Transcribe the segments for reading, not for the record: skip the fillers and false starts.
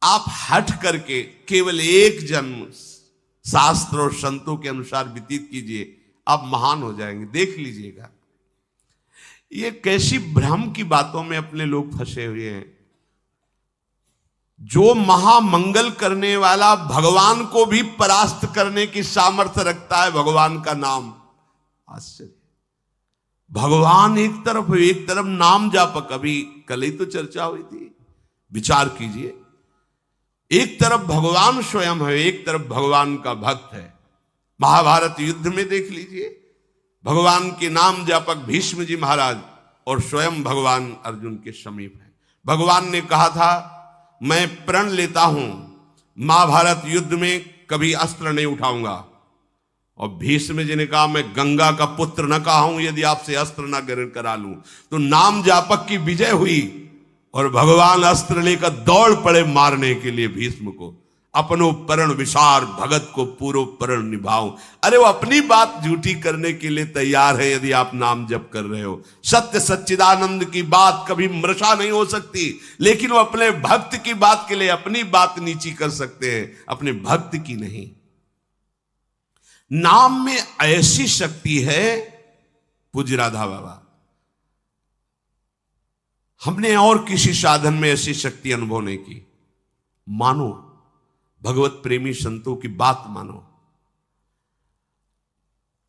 आप हट करके केवल एक जन्म शास्त्र और संतों के अनुसार व्यतीत कीजिए, आप महान हो जाएंगे, देख लीजिएगा। ये कैसी भ्रम की बातों में अपने लोग फंसे हुए हैं। जो महामंगल करने वाला भगवान को भी परास्त करने की सामर्थ्य रखता है, भगवान का नाम। आश्चर्य, भगवान एक तरफ नाम जापक, अभी कल ही तो चर्चा हुई थी, विचार कीजिए। एक तरफ भगवान स्वयं है, एक तरफ भगवान का भक्त है। महाभारत युद्ध में देख लीजिए, भगवान के नाम जापक भीष्म जी महाराज और स्वयं भगवान अर्जुन के समीप है। भगवान ने कहा था मैं प्रण लेता हूं, महाभारत युद्ध में कभी अस्त्र नहीं उठाऊंगा, और भीष्म जी ने कहा मैं गंगा का पुत्र न कहा हूं यदि आपसे अस्त्र न ग्रहण करा लूं। तो नाम जापक की विजय हुई और भगवान अस्त्र लेकर दौड़ पड़े मारने के लिए भीष्म को। अपनो परण विसार भगत को पूरो परण निभाऊं। अरे वो अपनी बात झूठी करने के लिए तैयार है यदि आप नाम जप कर रहे हो। सत्य सच्चिदानंद की बात कभी मृषा नहीं हो सकती, लेकिन वो अपने भक्त की बात के लिए अपनी बात नीची कर सकते हैं, अपने भक्त की नहीं। नाम में ऐसी शक्ति है, पूज्य राधा बाबा, हमने और किसी साधन में ऐसी शक्ति अनुभव नहीं की। मानो, भगवत प्रेमी संतों की बात मानो,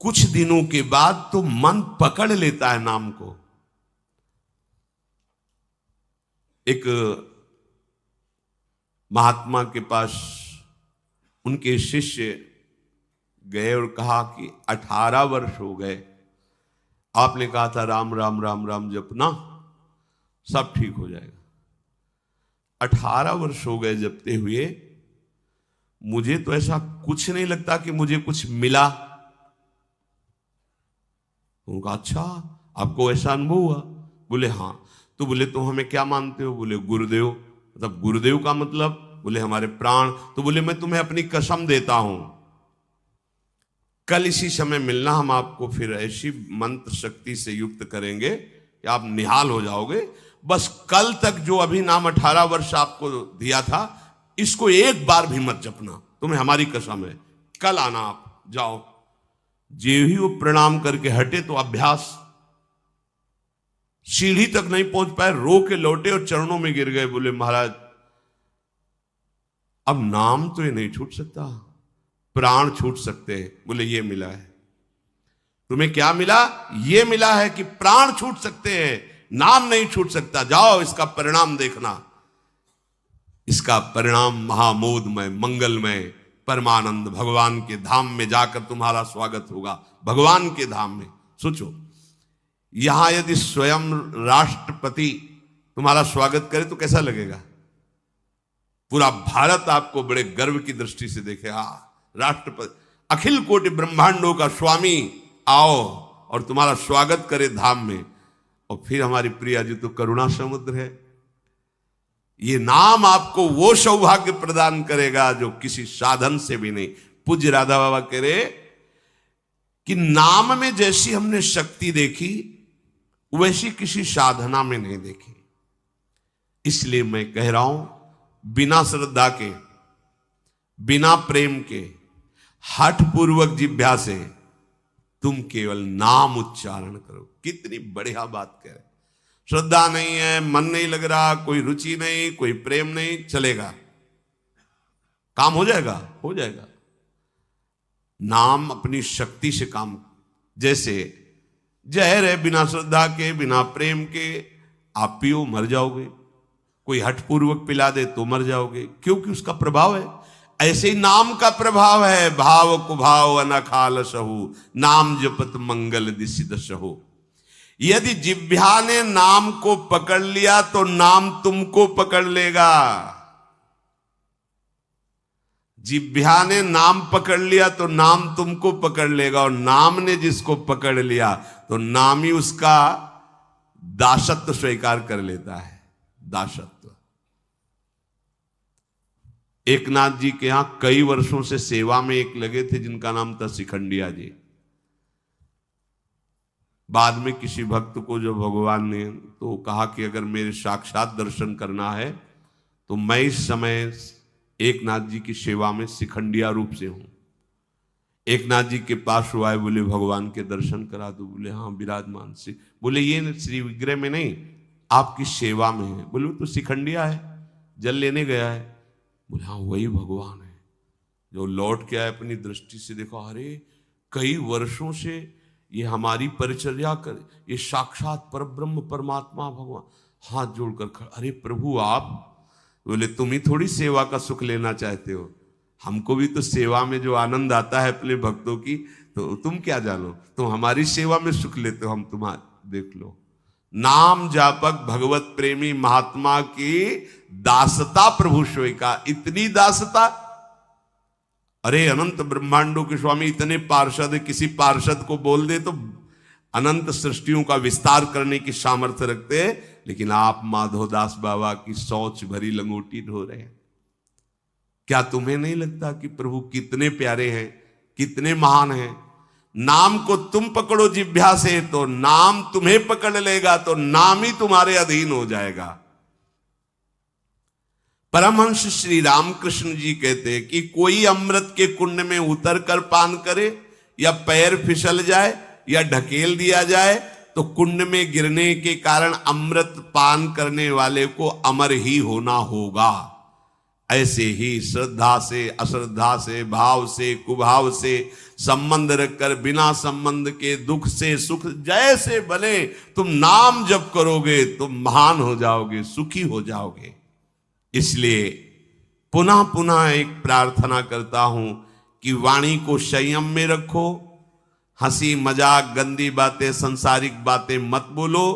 कुछ दिनों के बाद तो मन पकड़ लेता है नाम को। एक महात्मा के पास उनके शिष्य गए और कहा कि 18 वर्ष हो गए, आपने कहा था राम राम राम राम जपना, सब ठीक हो जाएगा। 18 वर्ष हो गए जपते हुए, मुझे तो ऐसा कुछ नहीं लगता कि मुझे कुछ मिला। उनका अच्छा, आपको ऐसा अनुभव हुआ? बोले हाँ। तो बोले तो हमें क्या मानते हो? बोले गुरुदेव। मतलब गुरुदेव का मतलब? बोले हमारे प्राण। तो बोले मैं तुम्हें अपनी कसम देता हूं, कल इसी समय मिलना, हम आपको फिर ऐसी मंत्र शक्ति से युक्त करेंगे कि आप निहाल हो जाओगे। बस कल तक जो अभी नाम 18 वर्ष आपको दिया था, इसको एक बार भी मत जपना, तुम्हें हमारी कसम है। कल आना, आप जाओ। जे ही वो प्रणाम करके हटे तो अभ्यास, सीढ़ी तक नहीं पहुंच पाए, रो के लौटे और चरणों में गिर गए। बोले महाराज अब नाम तो ये नहीं छूट सकता, प्राण छूट सकते हैं। बोले ये मिला है। तुम्हें क्या मिला? ये मिला है कि प्राण छूट सकते हैं, नाम नहीं छूट सकता। जाओ, इसका परिणाम देखना। इसका परिणाम महामोदमय, मंगलमय, परमानंद भगवान के धाम में जाकर तुम्हारा स्वागत होगा। भगवान के धाम में सोचो, यहां यदि स्वयं राष्ट्रपति तुम्हारा स्वागत करे तो कैसा लगेगा? पूरा भारत आपको बड़े गर्व की दृष्टि से देखे। हाँ, राष्ट्रपति, अखिल कोटि ब्रह्मांडों का स्वामी आओ और तुम्हारा स्वागत करे धाम में। और फिर हमारी प्रिया जी तो करुणा समुद्र है। ये नाम आपको वो सौभाग्य प्रदान करेगा जो किसी साधन से भी नहीं। पूज्य राधा बाबा कह रहे कि नाम में जैसी हमने शक्ति देखी, वैसी किसी साधना में नहीं देखी। इसलिए मैं कह रहा हूं, बिना श्रद्धा के, बिना प्रेम के, हठ पूर्वक जिह्वा से तुम केवल नाम उच्चारण करो। कितनी बढ़िया बात कह रहे। श्रद्धा नहीं है, मन नहीं लग रहा, कोई रुचि नहीं, कोई प्रेम नहीं, चलेगा, काम हो जाएगा, हो जाएगा। नाम अपनी शक्ति से काम, जैसे जहर है, बिना श्रद्धा के, बिना प्रेम के आप पियो, मर जाओगे। कोई हठपूर्वक पिला दे तो मर जाओगे, क्योंकि उसका प्रभाव है। ऐसे ही नाम का प्रभाव है। भाव कुभाव अनखाल सहु, नाम जपत मंगल दिसिद सहु। यदि जिह्वा ने नाम को पकड़ लिया तो नाम तुमको पकड़ लेगा। जिह्वा ने नाम पकड़ लिया तो नाम तुमको पकड़ लेगा, और नाम ने जिसको पकड़ लिया तो नाम ही उसका दासत्व स्वीकार कर लेता है। दासत्व। एकनाथ जी के यहां कई वर्षों से सेवा में एक लगे थे जिनका नाम था शिखंडिया जी। बाद में किसी भक्त को जो भगवान ने तो कहा कि अगर मेरे साक्षात दर्शन करना है तो मैं इस समय एक नाथ जी की सेवा में शिखंडिया रूप से हूं। एक नाथ जी के पास हुआ है, बोले भगवान के दर्शन करा दो। बोले हाँ विराजमान से। बोले ये श्री विग्रह में नहीं, आपकी सेवा में है। बोले तो शिखंडिया है, जल लेने गया है। बोले हाँ वही भगवान है। जो लौट के आए अपनी दृष्टि से देखा, अरे कई वर्षों से ये हमारी परिचर्या कर, ये साक्षात परब्रह्म परमात्मा भगवान। हाथ जोड़कर खड़ा, अरे प्रभु आप। बोले तुम ही थोड़ी सेवा का सुख लेना चाहते हो, हमको भी तो सेवा में जो आनंद आता है अपने भक्तों की, तो तुम क्या जानो, तुम हमारी सेवा में सुख लेते हो, हम तुम्हारे देख लो। नाम जापक भगवत प्रेमी महात्मा की दासता प्रभु सोई का। इतनी दासता, अरे अनंत ब्रह्मांडों के स्वामी इतने पार्षद है, किसी पार्षद को बोल दे तो अनंत सृष्टियों का विस्तार करने की सामर्थ्य रखते हैं, लेकिन आप माधवदास बाबा की सोच भरी लंगोटी ढो रहे हैं। क्या तुम्हें नहीं लगता कि प्रभु कितने प्यारे हैं, कितने महान हैं? नाम को तुम पकड़ो जिह्वा से तो नाम तुम्हें पकड़ लेगा, तो नाम ही तुम्हारे अधीन हो जाएगा। परमहंस श्री रामकृष्ण जी कहते हैं कि कोई अमृत के कुंड में उतर कर पान करे, या पैर फिसल जाए या ढकेल दिया जाए, तो कुंड में गिरने के कारण अमृत पान करने वाले को अमर ही होना होगा। ऐसे ही श्रद्धा से, अश्रद्धा से, भाव से, कुभाव से संबंध रखकर बिना संबंध के दुख से सुख जैसे बने तुम नाम जप करोगे, तुम महान हो जाओगे, सुखी हो जाओगे। इसलिए पुनः पुनः एक प्रार्थना करता हूं कि वाणी को संयम में रखो, हंसी मजाक गंदी बातें सांसारिक बातें मत बोलो।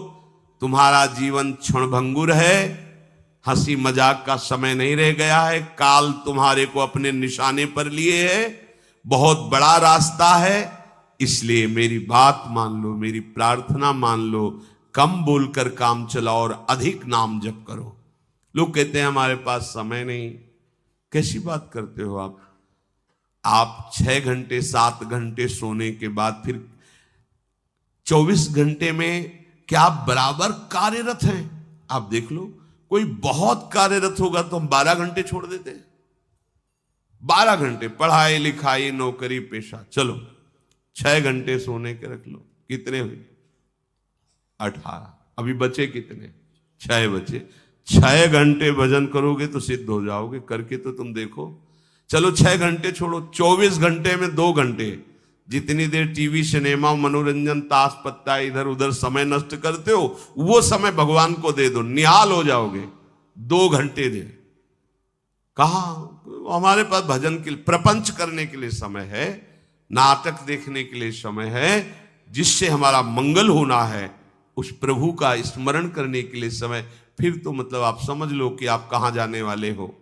तुम्हारा जीवन क्षणभंगुर है, हंसी मजाक का समय नहीं रह गया है, काल तुम्हारे को अपने निशाने पर लिए है, बहुत बड़ा रास्ता है। इसलिए मेरी बात मान लो, मेरी प्रार्थना मान लो, कम बोलकर काम चलाओ और अधिक नाम जप करो। लोग कहते हैं हमारे पास समय नहीं। कैसी बात करते हो आप? आप 6 घंटे 7 घंटे सोने के बाद फिर 24 घंटे में क्या आप बराबर कार्यरत हैं? आप देख लो, कोई बहुत कार्यरत होगा तो हम 12 घंटे छोड़ देते हैं। 12 घंटे पढ़ाई लिखाई नौकरी पेशा, चलो 6 घंटे सोने के रख लो। कितने हुए? 18। अभी बचे कितने? 6 बचे। 6 घंटे भजन करोगे तो सिद्ध हो जाओगे। करके तो तुम देखो। चलो 6 घंटे छोड़ो, 24 घंटे में 2 घंटे, जितनी देर टीवी सिनेमा मनोरंजन ताश पत्ता इधर उधर समय नष्ट करते हो, वो समय भगवान को दे दो, निहाल हो जाओगे। 2 घंटे दे। कहा हमारे पास भजन के लिए, प्रपंच करने के लिए समय है, नाटक देखने के लिए समय है, जिससे हमारा मंगल होना है, उस प्रभु का स्मरण करने के लिए समय। फिर तो मतलब आप समझ लो कि आप कहां जाने वाले हो।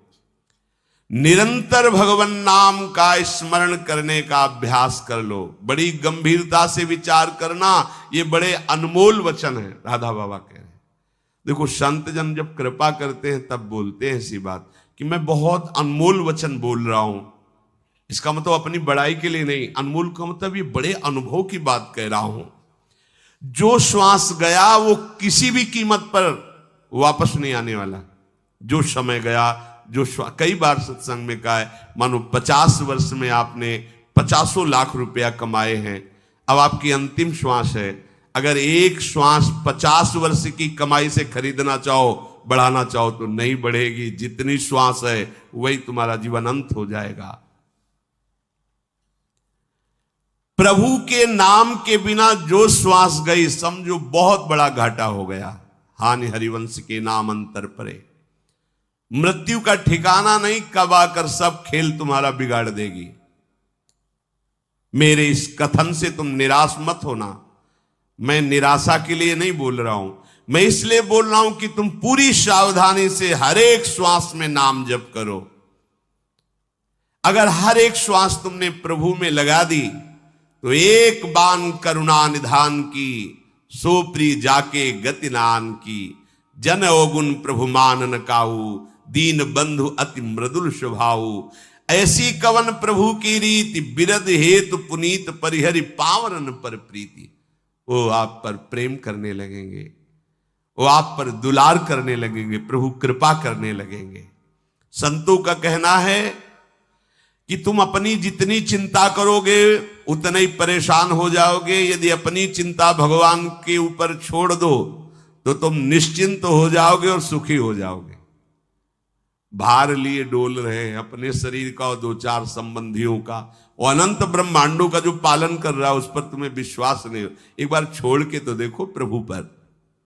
निरंतर भगवान नाम का स्मरण करने का अभ्यास कर लो। बड़ी गंभीरता से विचार करना, ये बड़े अनमोल वचन है। राधा बाबा कह रहे हैं, देखो संत जन जब कृपा करते हैं तब बोलते हैं ऐसी बात कि मैं बहुत अनमोल वचन बोल रहा हूं। इसका मतलब अपनी बड़ाई के लिए नहीं, अनमोल का मतलब ये बड़े अनुभव की बात कह रहा हूं। जो श्वास गया वो किसी भी कीमत पर वापस नहीं आने वाला। जो समय गया, जो कई बार सत्संग में कहा है, मानो 50 वर्ष में आपने 50 लाख रुपया कमाए हैं, अब आपकी अंतिम श्वास है। अगर एक श्वास 50 वर्ष की कमाई से खरीदना चाहो, बढ़ाना चाहो तो नहीं बढ़ेगी। जितनी श्वास है वही तुम्हारा जीवन अंत हो जाएगा। प्रभु के नाम के बिना जो श्वास गई, समझो बहुत बड़ा घाटा हो गया। हानि हरिवंश के नाम अंतर परे। मृत्यु का ठिकाना नहीं, कब आकर सब खेल तुम्हारा बिगाड़ देगी। मेरे इस कथन से तुम निराश मत होना। मैं निराशा के लिए नहीं बोल रहा हूं, मैं इसलिए बोल रहा हूं कि तुम पूरी सावधानी से हर एक श्वास में नाम जप करो। अगर हर एक श्वास तुमने प्रभु में लगा दी तो एक बान करुणा निधान की, सोप्री जाके गति नान की। जन अवगुण प्रभु मानन काऊ, दीन बंधु अति मृदुल स्वभाऊ। ऐसी कवन प्रभु की रीति, बिरद हेतु पुनीत परिहरि पावनन पर प्रीति। वो आप पर प्रेम करने लगेंगे, वो आप पर दुलार करने लगेंगे, प्रभु कृपा करने लगेंगे। संतों का कहना है कि तुम अपनी जितनी चिंता करोगे उतने ही परेशान हो जाओगे। यदि अपनी चिंता भगवान के ऊपर छोड़ दो तो तुम निश्चिंत हो जाओगे और सुखी हो जाओगे। भार लिए डोल रहे हैं अपने शरीर का और दो चार संबंधियों का, और अनंत ब्रह्मांडों का जो पालन कर रहा है उस पर तुम्हें विश्वास नहीं हो। एक बार छोड़ के तो देखो प्रभु पर।